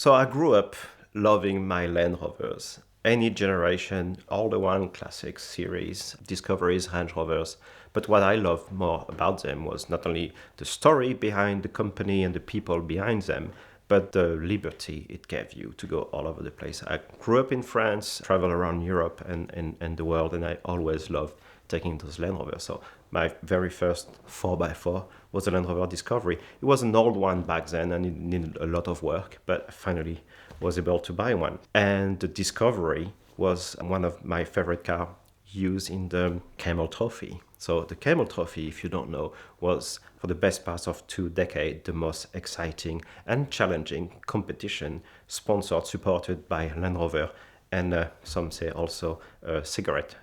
So I grew up loving my Land Rovers. Any generation, all the one classic series, Discoveries, Range Rovers. But what I loved more about them was not only the story behind the company and the people behind them, but the liberty it gave you to go all over the place. I grew up in France, traveled around Europe and the world, and I always loved taking those Land Rovers. So my very first 4x4 was a Land Rover Discovery. It was an old one back then and it needed a lot of work, but I finally was able to buy one. And the Discovery was one of my favorite cars used in the Camel Trophy. So the Camel Trophy, if you don't know, was for the best part of 2 decades the most exciting and challenging competition sponsored, supported by Land Rover and some say also a cigarette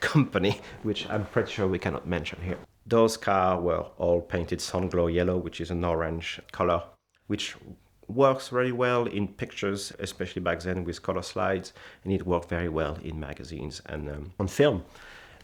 company, which I'm pretty sure we cannot mention here. Those cars were all painted Sunglow yellow, which is an orange color, which works very well in pictures, especially back then with color slides, and it worked very well in magazines and on film.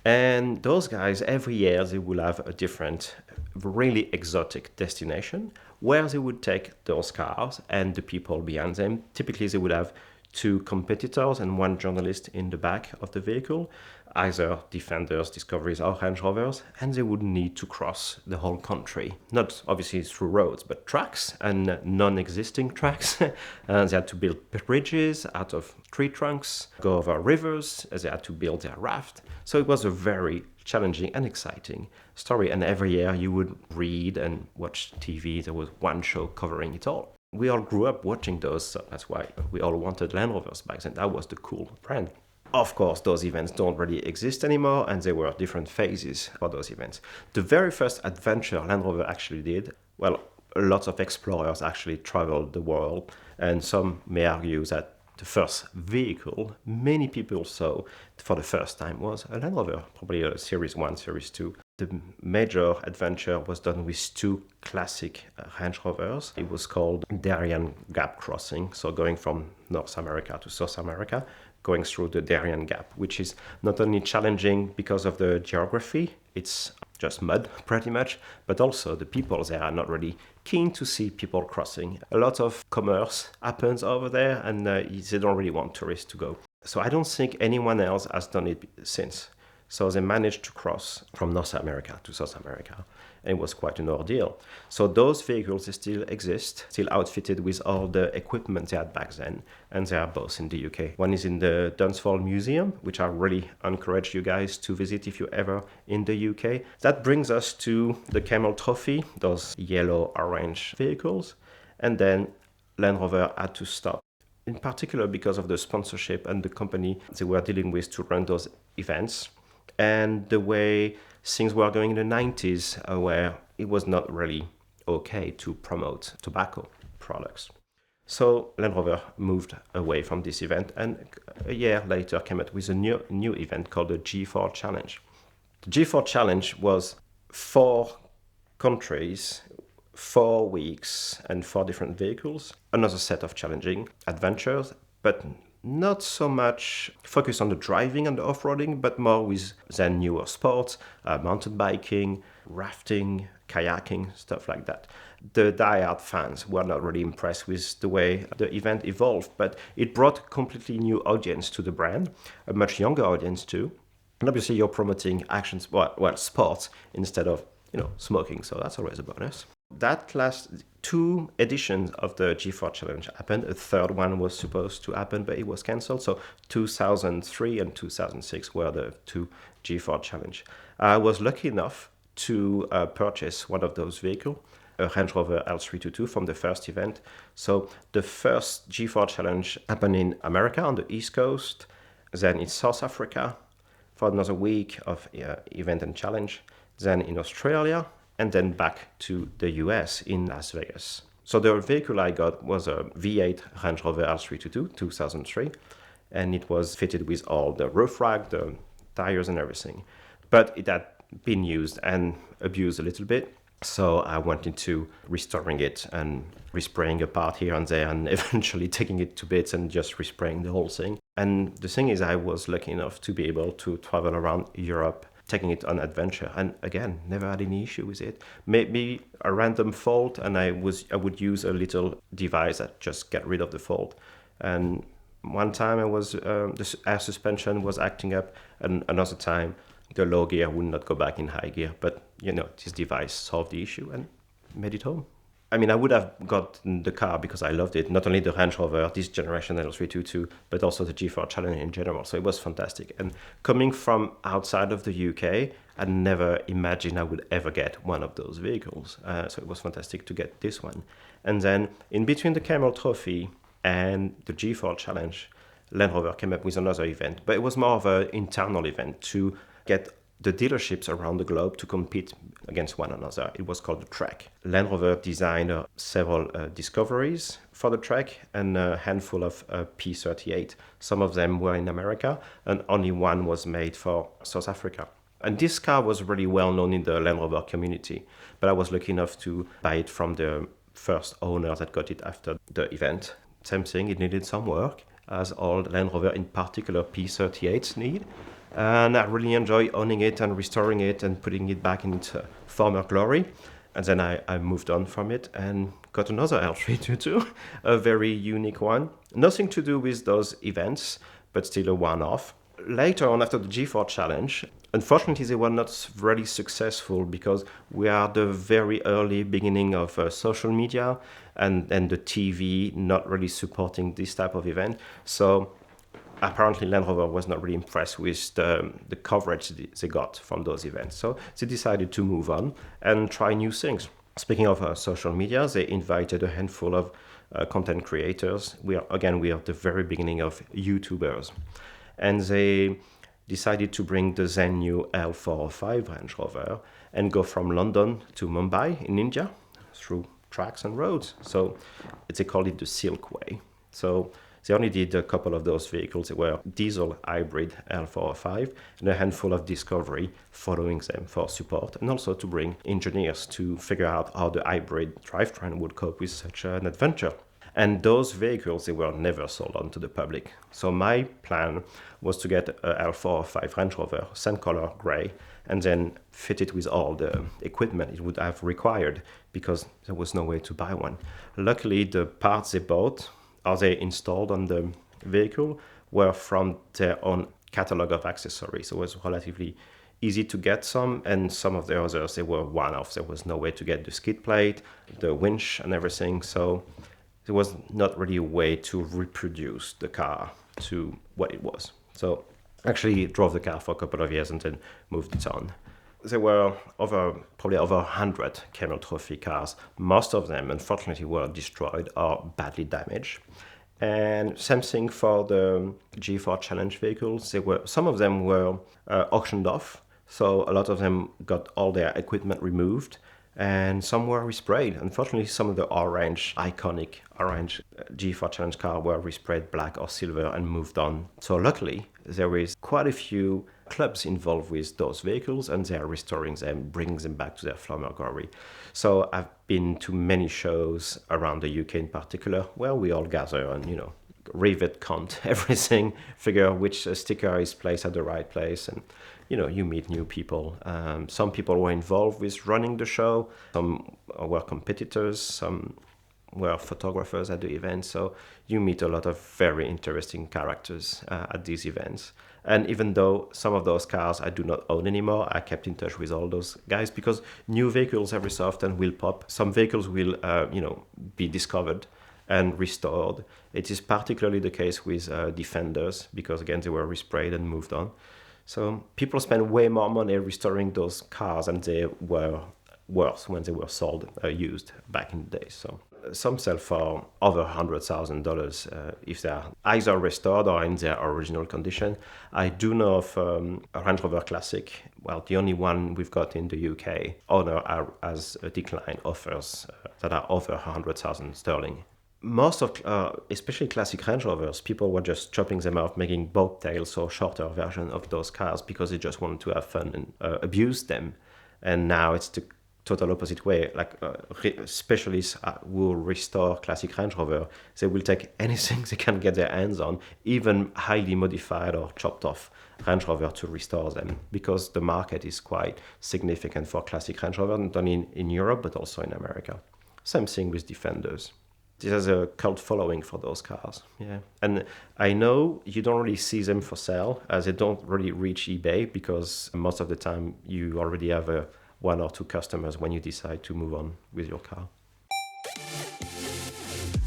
And those guys, every year, they will have a different, really exotic destination where they would take those cars and the people behind them. Typically, they would have 2 competitors and 1 journalist in the back of the vehicle, either Defenders, Discoveries, or Range Rovers, and they would need to cross the whole country. Not obviously through roads, but tracks and non-existing tracks. They had to build bridges out of tree trunks, go over rivers, they had to build their raft. So it was a very challenging and exciting story. And every year you would read and watch TV. There was one show covering it all. We all grew up watching those, so that's why we all wanted Land Rovers back then. That was the cool brand. Of course, those events don't really exist anymore, and there were different phases for those events. The very first adventure Land Rover actually did, well, lots of explorers actually traveled the world, and some may argue that the first vehicle many people saw for the first time was a Land Rover, probably a Series 1, Series 2. The major adventure was done with 2 classic Range Rovers. It was called Darien Gap Crossing, so going from North America to South America, going through the Darien Gap, which is not only challenging because of the geography, it's just mud pretty much, but also the people there are not really keen to see people crossing. A lot of commerce happens over there and they don't really want tourists to go. So I don't think anyone else has done it since. So they managed to cross from North America to South America, and it was quite an ordeal. So those vehicles they still exist, still outfitted with all the equipment they had back then, and they are both in the UK. One is in the Dunsfold Museum, which I really encourage you guys to visit if you're ever in the UK. That brings us to the Camel Trophy, those yellow-orange vehicles, and then Land Rover had to stop. In particular because of the sponsorship and the company they were dealing with to run those events, and the way things were going in the 90s, where it was not really okay to promote tobacco products. So Land Rover moved away from this event, and a year later came out with a new event called the G4 Challenge. The G4 Challenge was 4 countries, 4 weeks, and 4 different vehicles. Another set of challenging adventures, but not so much focused on the driving and the off-roading, but more with then newer sports, mountain biking, rafting, kayaking, stuff like that. The die-hard fans were not really impressed with the way the event evolved, but it brought a completely new audience to the brand, a much younger audience too. And obviously you're promoting actions, well, sports instead of, smoking, so that's always a bonus. That last 2 editions of the G4 Challenge happened. A third one was supposed to happen, but it was cancelled. So 2003 and 2006 were the 2 G4 Challenge. I was lucky enough to purchase one of those vehicles, a Range Rover L322 from the first event. So the first G4 Challenge happened in America on the East Coast, then in South Africa for another week of event and challenge, then in Australia, and then back to the US in Las Vegas. So the vehicle I got was a V8 Range Rover L322, 2003, and it was fitted with all the roof rack, the tires and everything. But it had been used and abused a little bit, so I went into restoring it and respraying a part here and there and eventually taking it to bits and just respraying the whole thing. And the thing is, I was lucky enough to be able to travel around Europe taking it on adventure. And again, never had any issue with it. Maybe a random fault, and I would use a little device that just get rid of the fault. And one time the air suspension was acting up, and another time the low gear would not go back in high gear. But this device solved the issue and made it home. I mean, I would have gotten the car because I loved it. Not only the Range Rover, this generation L322, but also the G4 Challenge in general. So it was fantastic. And coming from outside of the UK, I never imagined I would ever get one of those vehicles. So it was fantastic to get this one. And then in between the Camel Trophy and the G4 Challenge, Land Rover came up with another event. But it was more of an internal event to get the dealerships around the globe to compete against one another. It was called the track. Land Rover designed several discoveries for the track and a handful of P38. Some of them were in America, and only one was made for South Africa. And this car was really well known in the Land Rover community, but I was lucky enough to buy it from the first owner that got it after the event. Same thing, it needed some work, as all Land Rover, in particular P38s, need. And I really enjoy owning it and restoring it and putting it back in its former glory. And then I moved on from it and got another L322, a very unique one. Nothing to do with those events, but still a one-off. Later on, after the G4 Challenge, unfortunately, they were not really successful because we are the very early beginning of social media and the TV not really supporting this type of event. So apparently Land Rover was not really impressed with the coverage they got from those events. So they decided to move on and try new things. Speaking of social media, they invited a handful of content creators. We are at the very beginning of YouTubers. And they decided to bring the then new L405 Range Rover and go from London to Mumbai in India through tracks and roads. So they called it the Silk Way. So they only did a couple of those vehicles. They were diesel hybrid L405 and a handful of Discovery following them for support, and also to bring engineers to figure out how the hybrid drivetrain would cope with such an adventure. And those vehicles, they were never sold on to the public. So my plan was to get a L405 Range Rover, same color, gray, and then fit it with all the equipment it would have required because there was no way to buy one. Luckily, the parts they bought or they installed on the vehicle were from their own catalog of accessories. So it was relatively easy to get some, and some of the others, they were one-offs. There was no way to get the skid plate, the winch and everything. So there was not really a way to reproduce the car to what it was. So actually drove the car for a couple of years and then moved it on. There were probably over 100 Camel Trophy cars. Most of them, unfortunately, were destroyed or badly damaged. And same thing for the G4 Challenge vehicles. Some of them were auctioned off, so a lot of them got all their equipment removed, and some were resprayed. Unfortunately, some of the iconic orange G4 Challenge car were resprayed black or silver and moved on. So luckily, there is quite a few clubs involved with those vehicles, and they are restoring them, bringing them back to their former glory. So I've been to many shows around the UK in particular, where we all gather and, rivet, count everything, figure which sticker is placed at the right place, and, you meet new people. Some people were involved with running the show, some were competitors, some were photographers at the event. So you meet a lot of very interesting characters at these events. And even though some of those cars I do not own anymore, I kept in touch with all those guys because new vehicles every so often will pop. Some vehicles will, be discovered and restored. It is particularly the case with Defenders because, again, they were resprayed and moved on. So people spend way more money restoring those cars than they were worth when they were sold used back in the day. So some sell for over $100,000 if they are either restored or in their original condition. I do know of a Range Rover Classic, well, the only one we've got in the UK, owner has declined offers that are over 100,000 sterling. Most of, especially classic Range Rovers, people were just chopping them off, making boat tails or shorter version of those cars because they just wanted to have fun and abuse them. And now it's the total opposite way. Like specialists who restore classic Range Rover, they will take anything they can get their hands on, even highly modified or chopped off Range Rover, to restore them, because the market is quite significant for classic Range Rover, not only in Europe but also in America. Same thing with Defenders. There's a cult following for those cars. Yeah. And I know you don't really see them for sale, as they don't really reach eBay, because most of the time you already have one or two customers when you decide to move on with your car.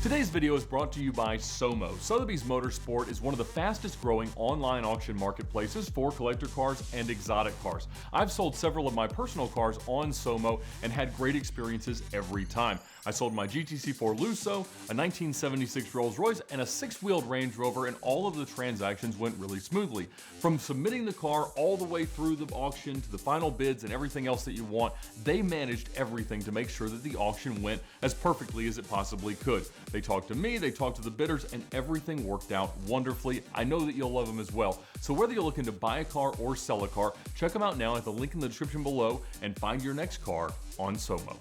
Today's video is brought to you by Somo. Sotheby's Motorsport is one of the fastest growing online auction marketplaces for collector cars and exotic cars. I've sold several of my personal cars on Somo and had great experiences every time. I sold my GTC4 Lusso, a 1976 Rolls-Royce, and a 6-wheeled Range Rover, and all of the transactions went really smoothly. From submitting the car all the way through the auction to the final bids and everything else that you want, they managed everything to make sure that the auction went as perfectly as it possibly could. They talked to me, they talked to the bidders, and everything worked out wonderfully. I know that you'll love them as well. So whether you're looking to buy a car or sell a car, check them out now at the link in the description below and find your next car on Somo.